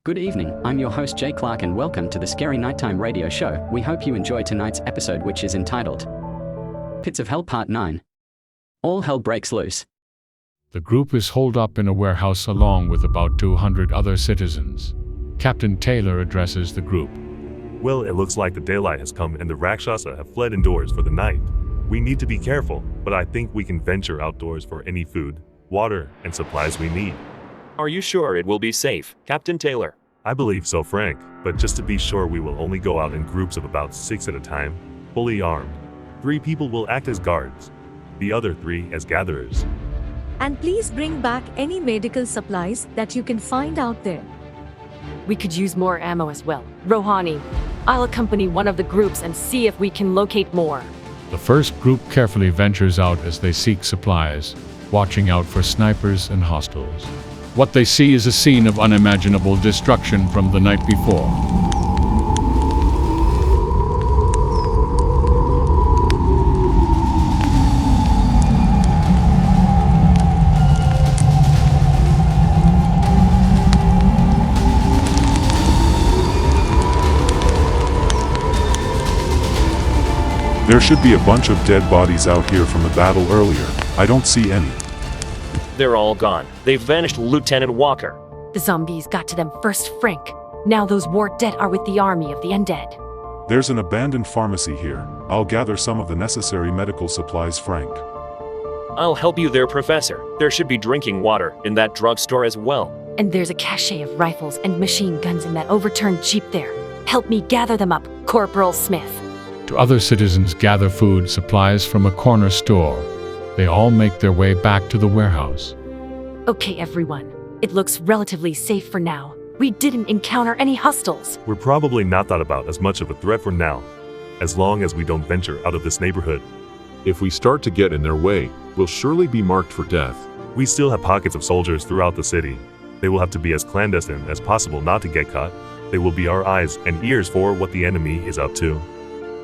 Good evening, I'm your host Jay Clark and welcome to the Scary Nighttime Radio Show. We hope you enjoy tonight's episode, which is entitled Pits of Hell Part 9. All hell breaks loose. The group is holed up in a warehouse along with about 200 other citizens. Captain Taylor addresses the group. Well, it looks like the daylight has come and the Rakshasa have fled indoors for the night. We need to be careful, but I think we can venture outdoors for any food, water, and supplies we need. Are you sure it will be safe, Captain Taylor? I believe so, Frank, but just to be sure we will only go out in groups of about 6 at a time, fully armed. 3 people will act as guards, the other 3 as gatherers. And please bring back any medical supplies that you can find out there. We could use more ammo as well. Rohani, I'll accompany one of the groups and see if we can locate more. The first group carefully ventures out as they seek supplies, watching out for snipers and hostiles. What they see is a scene of unimaginable destruction from the night before. There should be a bunch of dead bodies out here from the battle earlier. I don't see any. They're all gone. They've vanished, Lieutenant Walker. The zombies got to them first, Frank. Now those war dead are with the army of the undead. There's an abandoned pharmacy here. I'll gather some of the necessary medical supplies, Frank. I'll help you there, Professor. There should be drinking water in that drugstore as well. And there's a cache of rifles and machine guns in that overturned jeep there. Help me gather them up, Corporal Smith. To other citizens gather food supplies from a corner store. They all make their way back to the warehouse. Okay, everyone. It looks relatively safe for now. We didn't encounter any hostiles. We're probably not thought about as much of a threat for now, as long as we don't venture out of this neighborhood. If we start to get in their way, we'll surely be marked for death. We still have pockets of soldiers throughout the city. They will have to be as clandestine as possible not to get caught. They will be our eyes and ears for what the enemy is up to.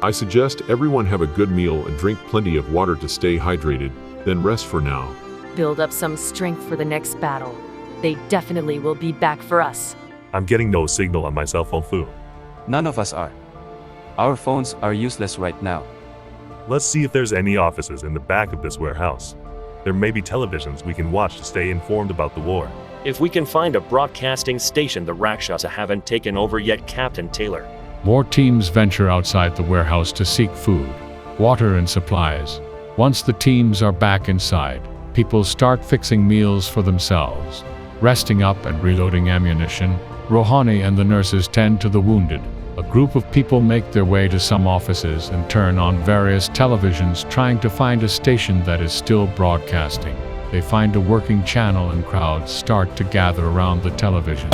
I suggest everyone have a good meal and drink plenty of water to stay hydrated, then rest for now. Build up some strength for the next battle. They definitely will be back for us. I'm getting no signal on my cell phone, Fu. None of us are. Our phones are useless right now. Let's see if there's any offices in the back of this warehouse. There may be televisions we can watch to stay informed about the war. If we can find a broadcasting station the Rakshasa haven't taken over yet, Captain Taylor. More teams venture outside the warehouse to seek food, water, and supplies. Once the teams are back inside, people start fixing meals for themselves, resting up and reloading ammunition. Rohani and the nurses tend to the wounded. A group of people make their way to some offices and turn on various televisions trying to find a station that is still broadcasting. They find a working channel and crowds start to gather around the television.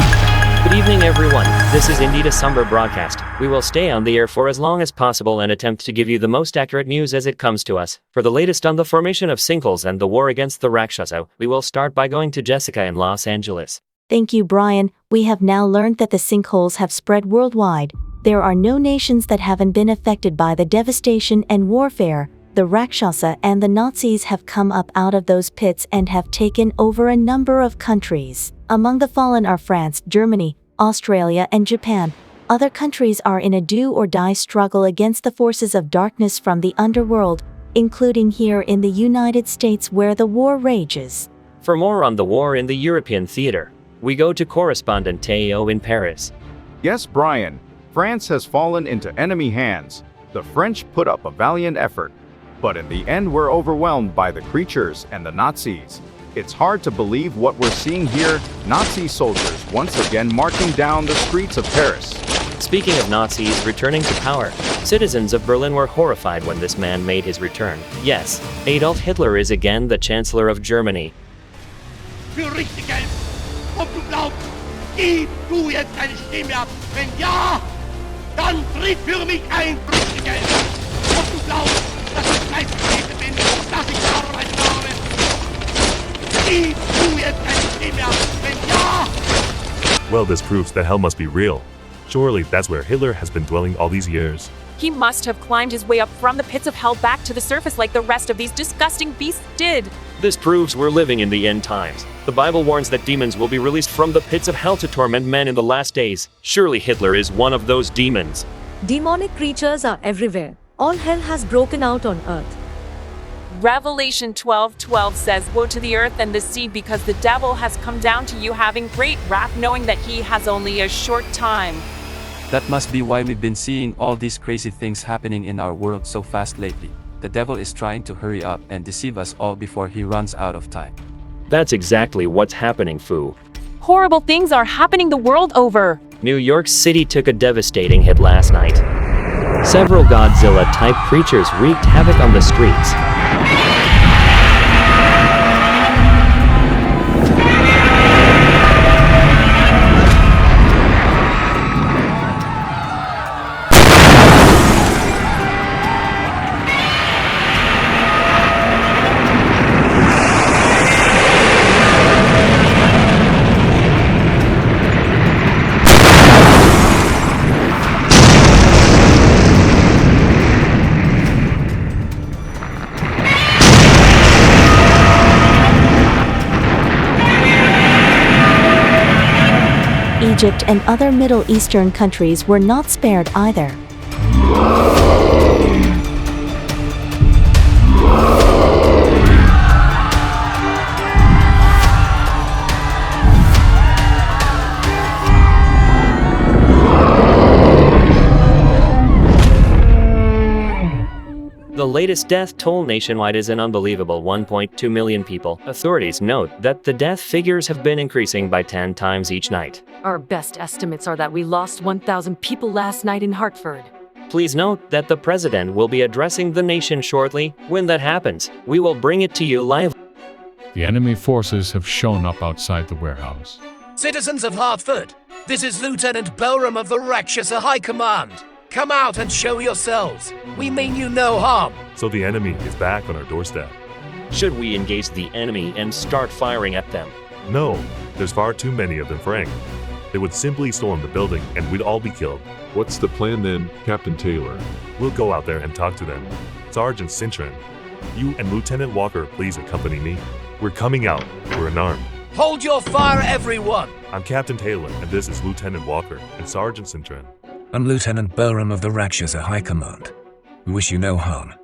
Good evening, everyone. This is indeed a somber broadcast. We will stay on the air for as long as possible and attempt to give you the most accurate news as it comes to us. For the latest on the formation of sinkholes and the war against the Rakshasa, we will start by going to Jessica in Los Angeles. Thank you, Brian. We have now learned that the sinkholes have spread worldwide. There are no nations that haven't been affected by the devastation and warfare. The Rakshasa and the Nazis have come up out of those pits and have taken over a number of countries. Among the fallen are France, Germany, Australia, and Japan. Other countries are in a do-or-die struggle against the forces of darkness from the underworld, including here in the United States where the war rages. For more on the war in the European theater, we go to correspondent Teo in Paris. Yes, Brian. France has fallen into enemy hands. The French put up a valiant effort, but in the end we're overwhelmed by the creatures and the Nazis. It's hard to believe what we're seeing here, Nazi soldiers once again marching down the streets of Paris. Speaking of Nazis returning to power, citizens of Berlin were horrified when this man made his return. Yes, Adolf Hitler is again the Chancellor of Germany. Für richtig Geld. Ob du glaubst, gib du jetzt deine Stimme ab. Wenn ja, dann tritt für mich ein für richtig Geld. Ob du glaubst, dass ich Fleißgeräte bin und dass ich Arbeit habe. Gib du jetzt deine Stimme ab. Wenn ja. Well, this proves that hell must be real. Surely that's where Hitler has been dwelling all these years. He must have climbed his way up from the pits of hell back to the surface like the rest of these disgusting beasts did. This proves we're living in the end times. The Bible warns that demons will be released from the pits of hell to torment men in the last days. Surely Hitler is one of those demons. Demonic creatures are everywhere. All hell has broken out on earth. Revelation 12:12 says, "Woe to the earth and the sea, because the devil has come down to you having great wrath, knowing that he has only a short time." That must be why we've been seeing all these crazy things happening in our world so fast lately. The devil is trying to hurry up and deceive us all before he runs out of time. That's exactly what's happening, Fu. Horrible things are happening the world over. New York City took a devastating hit last night. Several Godzilla-type creatures wreaked havoc on the streets. Egypt and other Middle Eastern countries were not spared either. The latest death toll nationwide is an unbelievable 1.2 million people. Authorities note that the death figures have been increasing by 10 times each night. Our best estimates are that we lost 1,000 people last night in Hartford. Please note that the president will be addressing the nation shortly. When that happens, we will bring it to you live. The enemy forces have shown up outside the warehouse. Citizens of Hartford, this is Lieutenant Belram of the Rakshasa High Command. Come out and show yourselves. We mean you no harm. So the enemy is back on our doorstep. Should we engage the enemy and start firing at them? No, there's far too many of them, Frank. They would simply storm the building and we'd all be killed. What's the plan then, Captain Taylor? We'll go out there and talk to them. Sergeant Cintron, you and Lieutenant Walker please accompany me. We're coming out. We're unarmed. Hold your fire, everyone. I'm Captain Taylor, and this is Lieutenant Walker and Sergeant Cintron. I'm Lieutenant Belram of the Rakshasa High Command. We wish you no harm.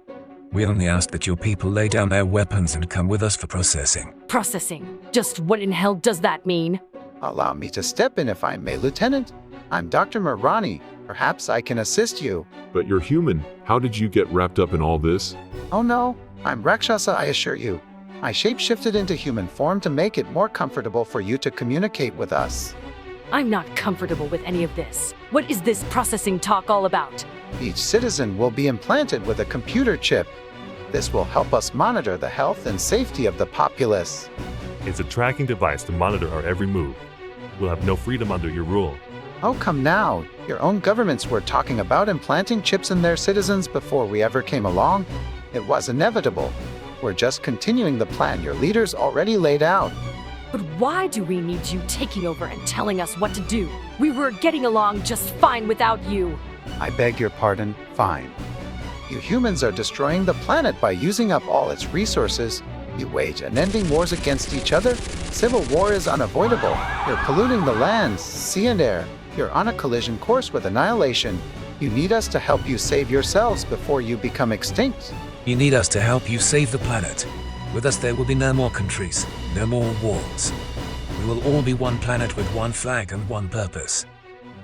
We only ask that your people lay down their weapons and come with us for processing. Processing? Just what in hell does that mean? Allow me to step in if I may, Lieutenant. I'm Dr. Marani. Perhaps I can assist you. But you're human. How did you get wrapped up in all this? Oh no, I'm Rakshasa, I assure you. I shapeshifted into human form to make it more comfortable for you to communicate with us. I'm not comfortable with any of this. What is this processing talk all about? Each citizen will be implanted with a computer chip. This will help us monitor the health and safety of the populace. It's a tracking device to monitor our every move. We'll have no freedom under your rule. Oh, come now. Your own governments were talking about implanting chips in their citizens before we ever came along. It was inevitable. We're just continuing the plan your leaders already laid out. But why do we need you taking over and telling us what to do? We were getting along just fine without you. I beg your pardon, fine. You humans are destroying the planet by using up all its resources. You wage unending wars against each other. Civil war is unavoidable. You're polluting the land, sea and air. You're on a collision course with annihilation. You need us to help you save yourselves before you become extinct. You need us to help you save the planet. With us there will be no more countries, no more wars. We will all be one planet with one flag and one purpose.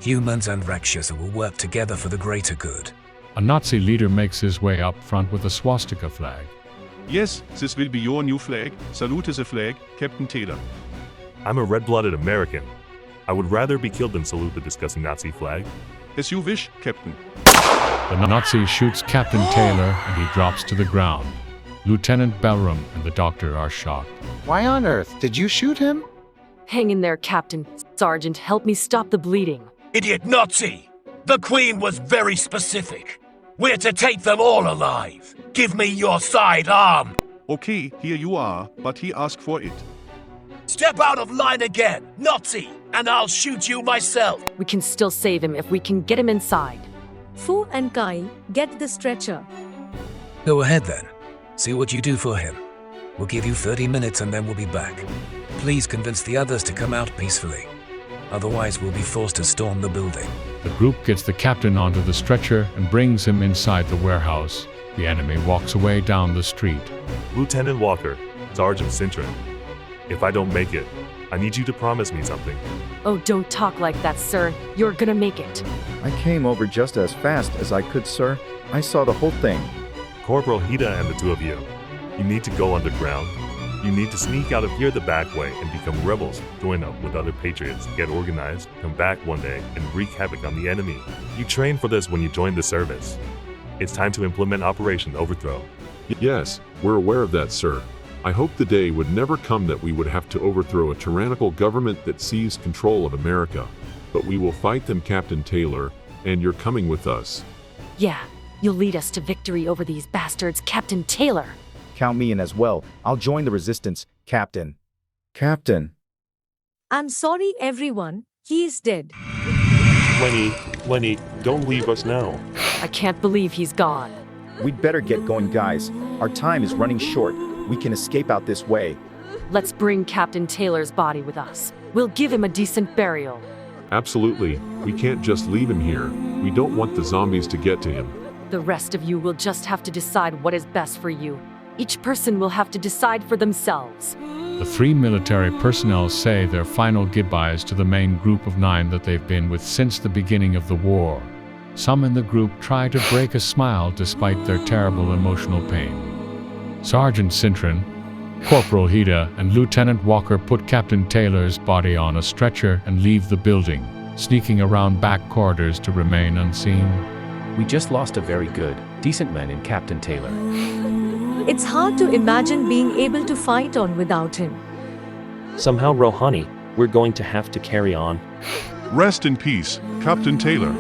Humans and Rakshasa will work together for the greater good. A Nazi leader makes his way up front with a swastika flag. Yes, this will be your new flag. Salute the flag, Captain Taylor. I'm a red-blooded American. I would rather be killed than salute the disgusting Nazi flag. As you wish, Captain. The Nazi shoots Captain Taylor and he drops to the ground. Lieutenant Belram and the doctor are shocked. Why on earth did you shoot him? Hang in there, Captain. Sergeant, help me stop the bleeding. Idiot Nazi! The Queen was very specific. We're to take them all alive. Give me your sidearm. Okay, here you are, but he asked for it. Step out of line again, Nazi, and I'll shoot you myself. We can still save him if we can get him inside. Fu and Kai, get the stretcher. Go ahead then. See what you do for him. We'll give you 30 minutes and then we'll be back. Please convince the others to come out peacefully. Otherwise, we'll be forced to storm the building. The group gets the captain onto the stretcher and brings him inside the warehouse. The enemy walks away down the street. Lieutenant Walker, Sergeant Cintron, if I don't make it, I need you to promise me something. Oh, don't talk like that, sir. You're gonna make it. I came over just as fast as I could, sir. I saw the whole thing. Corporal Hida and the two of you need to go underground. You need to sneak out of here the back way and become rebels, join up with other patriots, get organized, come back one day, and wreak havoc on the enemy. You trained for this when you joined the service. It's time to implement Operation Overthrow. Yes, we're aware of that, sir. I hope the day would never come that we would have to overthrow a tyrannical government that seized control of America. But we will fight them, Captain Taylor, and you're coming with us. Yeah, you'll lead us to victory over these bastards, Captain Taylor. Count me in as well. I'll join the resistance, Captain. Captain. I'm sorry, everyone. He is dead. Lenny, don't leave us now. I can't believe he's gone. We'd better get going, guys. Our time is running short. We can escape out this way. Let's bring Captain Taylor's body with us. We'll give him a decent burial. Absolutely. We can't just leave him here. We don't want the zombies to get to him. The rest of you will just have to decide what is best for you. Each person will have to decide for themselves. The 3 military personnel say their final goodbyes to the main group of 9 that they've been with since the beginning of the war. Some in the group try to break a smile despite their terrible emotional pain. Sergeant Cintron, Corporal Hida, and Lieutenant Walker put Captain Taylor's body on a stretcher and leave the building, sneaking around back corridors to remain unseen. We just lost a very good, decent man in Captain Taylor. It's hard to imagine being able to fight on without him. Somehow, Rohani, we're going to have to carry on. Rest in peace, Captain Taylor.